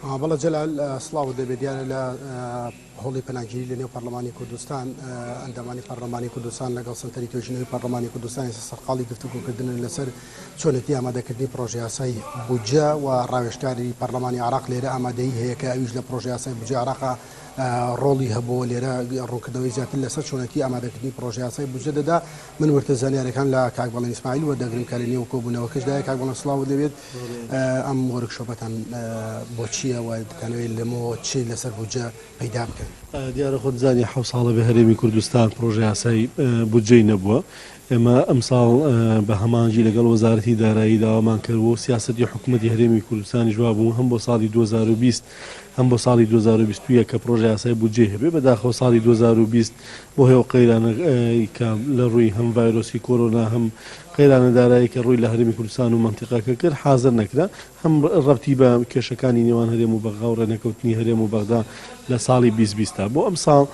بەڵە جەلال سڵاو دەبێت دیارە لە هۆڵی پەناگیری لە نێو پەرلەمانی کوردستان ئەندامانی پەرلەمانی کوردستان لەگەڵ سنتەری توێژینەوەی پەرلەمانی کوردستانی سەرقاڵی گفتوگۆکردن لەسەر چۆنێتی ئامادەکردنی پرۆژە یاسای بودجە و ڕاوێژکاری پەرلەمانی عراق لێرە ئامادەی هەیە کە ئەویش لە پرۆژە یاسای بودجە عراقا ڕۆڵی هەبووە لێرە ڕوونکردنەوەی زیاتر لەسەر چۆنەتی ئامادەکردنی پرۆژە یاسای بودجە دەدا من وەرتە زانیاریەکان لە کاک بەڵێن ئیسماعیل وەردەگرم کە لە نێو کۆبوونەوەکەشدای کاک بەڵێن سڵاو دەبێت ئەم وەرکشۆپەتان بۆ چییە و دەکەنەوەی لەمەوە چی لەسەر بودجە پەیدا بکەن دیارە خۆت زانی 7 ساڵە بە هەرێمی کوردستان پرۆژە یاسای بودجەی نەبووە ئێمە ئەم ساڵ بە هەمانجی لەگەڵ وەزارەتی دارایی داوامان کردەوە سیاسەتی حکوومەتی هەرێمی کوردستانی جواب بوو هەم بۆ ساڵی 2020 هەم بۆ ساڵی 2021 کە پرۆژە یاسای بودجێ هەبێ بەداخەوە ساڵی 2020 بۆ هێو قەیرانە کە لە ڕووی هەم ڤایرۆسی کۆرۆنا هەم قەیرانە دارایی کە ڕووی لە هەرێمی کوردستان و مەنتیقەکە کرد حازر نەکرا هەم ڕەبتی بە کێشەکانی نێوان هەرێم و بەغا و ڕێنەکەوتنی هەرێم و بەغدا لە ساڵی 2020 بۆ ئەم ساڵ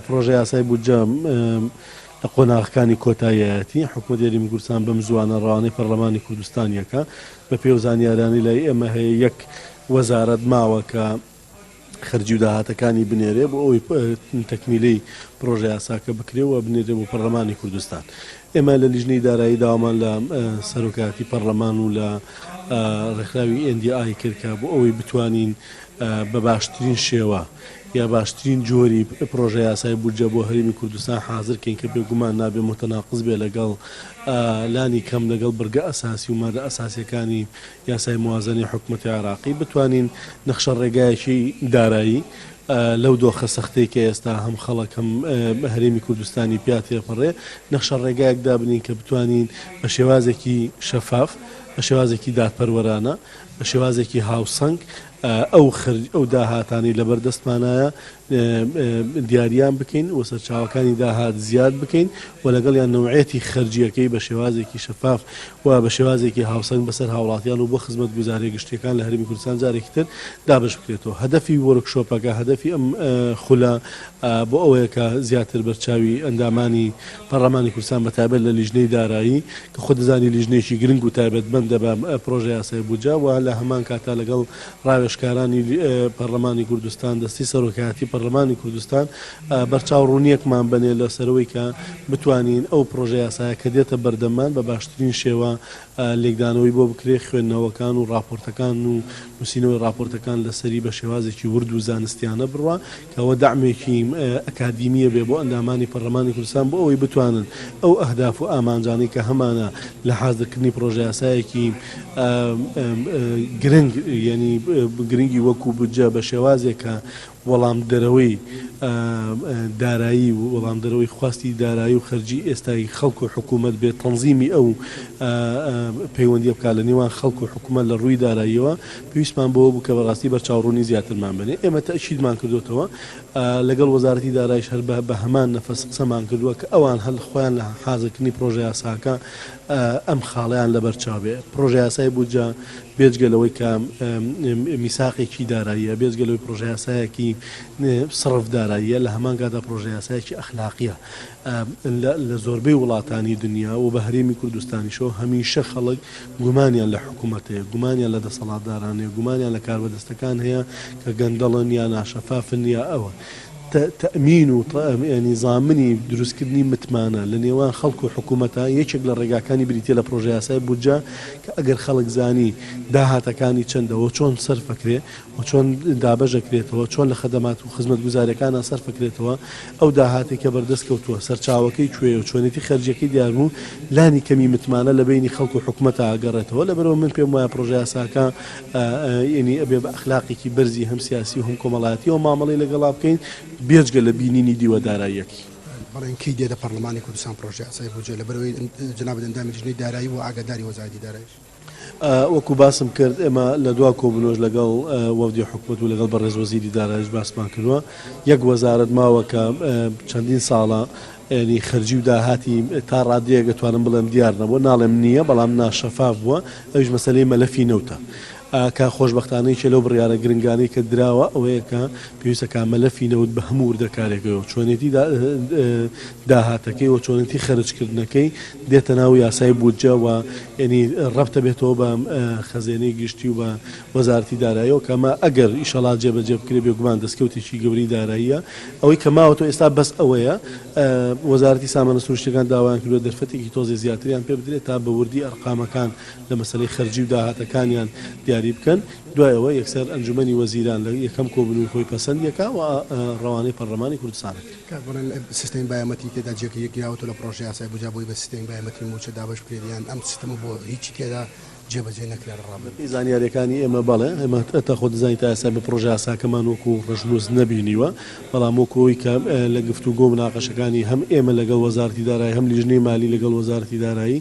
پرۆژە یاسای بودجە لە قۆناغەکانی کۆتاییەتی حکوومەتی هەرێمی کوردستان بەم زوانە ڕەوانەی پەرلەمانی کوردستانیەکە بە پێی زانیارانی لای ئێمە هەیە یەک وەزارەت ماوە کە خەرجی و داهاتەکانی بنێرێ بۆ ئەوی تەکمیلەی پرۆژە یاساکە بکرێەوە بنێرێ بۆ پەرلەمانی کوردستان ئێمە لە لیژنەی دارایی داوامان لە سەرۆکاتی پەرلەمان و لە ڕێکخراوی NDI کردکە بۆ ئەوەی بتوانین بە باشترین شێوە یا باشترین جۆری پرۆژە یاسای بودجە بۆ هەرێمی کوردستان حازرکەین کە بێگومان نابێ متەناقض بێ لەگەڵ لانی کەم لەگەڵ بەرگە ئەساسی و مادە ئەساسیەکانی یاسای موازنەی حکوومەتی عراقی بتوانین نەخشە ڕێگایەکی دارایی لەو دۆخە سەختەی کە ئێستا هەم خەڵک هەم هەرێمی کوردستانی پیا تێپەڕێ نەخشە ڕێگایەک دابنین کە بتوانین بە شێوازێکی شەفاف بە شێوازێکی دادپەروەرانە بە شێوازێکی هاوسەنگ ئەو داهاتانی لەبەردەستمانایە دیاریان بکەین و سەرچاوەکانی داهات زیاد بکەین و لەگەڵ یان نەوعەتی خەرجیەکەی بە شێوازێکی شەفاف و بە شێوازێکی هاوسەنگ بەسەر هاوڵاتیان و بۆ خزمەت گوزاری گشتیەکان لە هەرێمی کوردستان جارێکی تر دابش بکرێتەوە هەدەفی وەرکشۆپەکە هەدەفی ئەم خولە بۆ ئەوەیە کە زیاتر بەرچاوی ئەندامانی پەرلەمانی کوردستان بەتایبەت لە لیژنەی دارایی کە خۆ دەزانی لیژنەیەکی گرنگ و تایبەتمەندە بە پرۆژە یاسای بودجە و لە هەمان کاتا لەگەڵ ڕاوێژکارانی پەرلەمانی کوردستان دەستی سەرۆکایەتی پەرلەمانی کوردستان بەرچاوڕوونیەکمان بنێ لەسەرەوەی کە بتوانین ئەو پرۆژە یاسایە کە دێتە بەردەمان بە باشترین شێوە لێکدانەوەی بۆ بکرێ خوێندنەوەکان و راپۆرتەکان و نووسینەوەی راپۆرتەکان لەسەری بە شێوازێکی ورد و زانستیانە بڕوە کەەوە دامێکی ئەکادیمیە بێ بۆ ئەندامانی پەرلەمانی کوردستان بۆ ئەوەی بتوانن ئەو ئەهداف و ئامانجانی کە هەمانە لە حازرکردنی پرۆژە یاسایەکی گرنگ یعنی گرنگی وەکو بودجە بە شێوازێکە وەڵام دەرەوەی دارایی و وەڵام دەرەوەی خواستی دارایی و خەرجی ئێستای خەڵک و حکوومەت بێت تەنزیمی ئەو پەیوەندی بکات لە نێوان خەڵک و حکوومەت لە ڕووی داراییەوە پێویستمان بۆ بوو کە بەڕاستی بەرچاوڕوونی زیاترمان بنێ ئێمە تەئکیدمان کردوتەوە لەگەڵ وەزارەتی داراییش هەر بە هەمان نەفەس قسەمان کردووە کە ئەوان هەل خۆیان لە حازرکردنی پرۆژە یاساکە ئەم خاڵیان لەبەرچاو بێ پرۆژە یاسای بودجە بێجگەلەوەی کە میساقێکی داراییە بێجگەلەوەی پرۆژە یاسایەکی سڕف داراییە لە هەمان کاتا پرۆژە یاسایەکی ئەخلاقیە لە زۆربەی وڵاتانی دنیا و بە هەرێمی کوردستانیشەوە هەمیشە خەڵک گومانیان لە حکوومەتەیە گومانیان لە دەسەڵاتدارانەیە گومانیان لە کاربەدەستەکان هەیە کە گەندەڵن یا ناشەفافن یا ئەوە تەمین و نیزامنی دروستکردنی متمانە لە نێوان خەڵک و حکوومەتە یەکێک لە ڕێگاکانی بریتە لە پرۆژە یاسای بودجە کە ئەگەر خەڵک زانی داهاتەکانی چەندەوە چۆن سەرفەکرێ و چۆن دابەژەکرێتەوە چۆن لە خەدەمات و خزمەت گوزاریەکانە سەرفەکرێتەوە ئەو داهاتێک کە بەردەستکەوتووە سەرچاوەکەی کوێ و چۆنێتی خەرجیەکەی دیاربوو لانی کەمی متمانە لە بینی خەڵک و حکوومەتە ئاگەڕێتەوە لەبەرەوە من پێم وایە پرۆژە یاساکە ینی ئەبێ بە ئەخلاقێکی بەرزی هەم سیاسی و هەم کۆمەڵایەتی و مامەڵەی لەگەڵا بکەین بێجگە لە بینینی دیوەداراییەکی بەڵێن کەی دێتە پەرلەمانی کوردستان پرۆژە یاسای بودجە لەبەرەوەی جناب ئەندامی لیژنەی دارایی و ئاگاداری وەزارەتی داراییش وەکو باسم کرد ئێمە لە دوا کۆبنۆژ لەگەڵ وەفدی حکوومەت و لەگەڵ بەڕێز وەزیری دارایش باسمان کردووە یەک وەزارەت ماوە کە چەندین ساڵە ینی خەرجی و داهاتی تا ڕادەیە دەتوانم بڵێم دیار نەبووە ناڵێم نییە بەڵام ناشەفاف بووە ئەوش مەسەلەی مەلەفی نەوتە کە خۆشببختانەی چێ لەو بڕیاە گرنگانی کە دراوە ئەوەیە کە پێویستە کامەلەفینەوت بە هەموو وردەکارێکەوە چۆنێتی داهاتەکەی و چۆنێتی خەرجکردنەکەی دێتە ناو یاسای بودجە و ینی ڕەبتە بێتەوە بە خەزێنەی گشتی و بە وەزارەتی داراییەوە کەمە ئەگەر ئیشەڵات جێبەجێ بکرێ بێگومان دەستکەوتێکی گەوری داراییە ئەوەی کەماوەتەوە ئێستا بەس ئەوەیە وەزارەتی سامانە سروشتەکان داوایان کردووە دەرفەتێکی تۆزی زیاتریان پێ بدرێت تا بە وردی ئەرقامەکان لە مەسەلەی خەرجی و داهاتەکانیان دیاری بکەن دوایەوە یەکسەر ئەنجومەنی وەزیران لە یەکەم کۆبنەوەی خۆی پەسەندیەکە و ڕەوانەی پەرلەمانی کوردستانەکە سیستەمی بایەمەتی تێدا جێگیراوەوە لە پرۆژه یاسای بودجە بۆی بە سیستەمی بایەمەتی موچە دابش بکرێت ئەم سیستەمە بۆ هیچی تێدا جێبەجێ نەکرا ڕابێت زانیاریەکانی ئێمە بەڵێ ئێمە تا خۆ دەزانین تا ئێستا بە پرۆژه یاساکەمان وەکو ڕژنووس نەبینیوە بەڵام وەکۆی کە لە گفتوگۆ مناقەشەکانی هەم ئێمە لەگەڵ وەزارەتی دارایی هەم لیژنەی مالی لەگەڵ وەزارەتی دارایی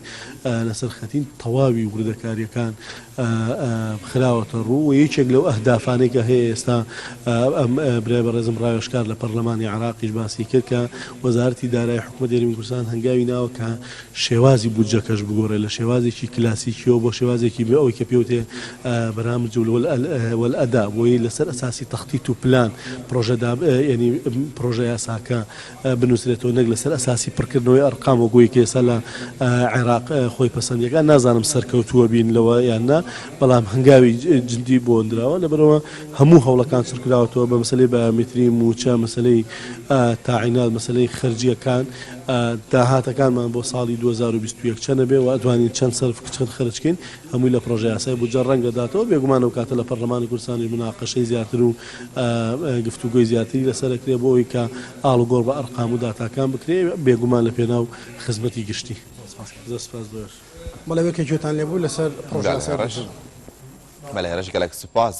لەسەر خەتین تەواوی وردەکاریەکان خراوەتە ڕوو و یەکێک لەو ئەهدافانەی کە هەیە ئێستا برای بەڕێزم ڕاوێژکار لە پەرلەمانی عراقیش باسی کرد کە وەزارەتی دارایی حکوومەت هەرێمی کوردستان هەنگاوی ناوە کە شێوازی بودجەکەش بگۆڕێت لە شێوازێکی کلاسیکیەوە بۆ شێوازێکی بێ ئەوەی کە پێوتێ بەرامج والئەدا بۆی لەسەر ئەساسی تەخطیط و پلان ینی پرۆژە یاساکە بنووسرێتەوە نەک لەسەر ئەساسی پڕکردنەوەی ئەرقام وەگوی کە ئێستا لە عێراق خۆی پەسەندیەکان نازانم سەرکەوتووە بین لەوە یاننا بەڵام هەنگاوی جدی بۆ درراوە لەبەرەوە هەموو هەوڵەکان سرکراوەوە بە مەسلەی بایۆمێتری موچە مەسلەی تاعینات مەسلەی خەرجیەکان داهاتەکانمان بۆ ساڵی 2021 چەنە بێ و ئەتوانین چەند سەرف چەند خەرجکەین هەمووی لە پرۆژە یاسای بودجە ڕەنگە داتەوە بێگومان و کاتە لە پەرلەمانی کوردستانی مناقەشەی زیاتر و گفتوگۆی زیاتری لەسەرکرێ بۆ ئەوەی کە ئاڵوگۆڕ بە ئەرقام و داتاکان بکرێ بێگومان لە پێناو خزمەتی گشتی بەڵێ وەکێ گوێتان لێبوو لەسەر پرۆژە یاسای بەڵێ هێرش گەلێک سوپاس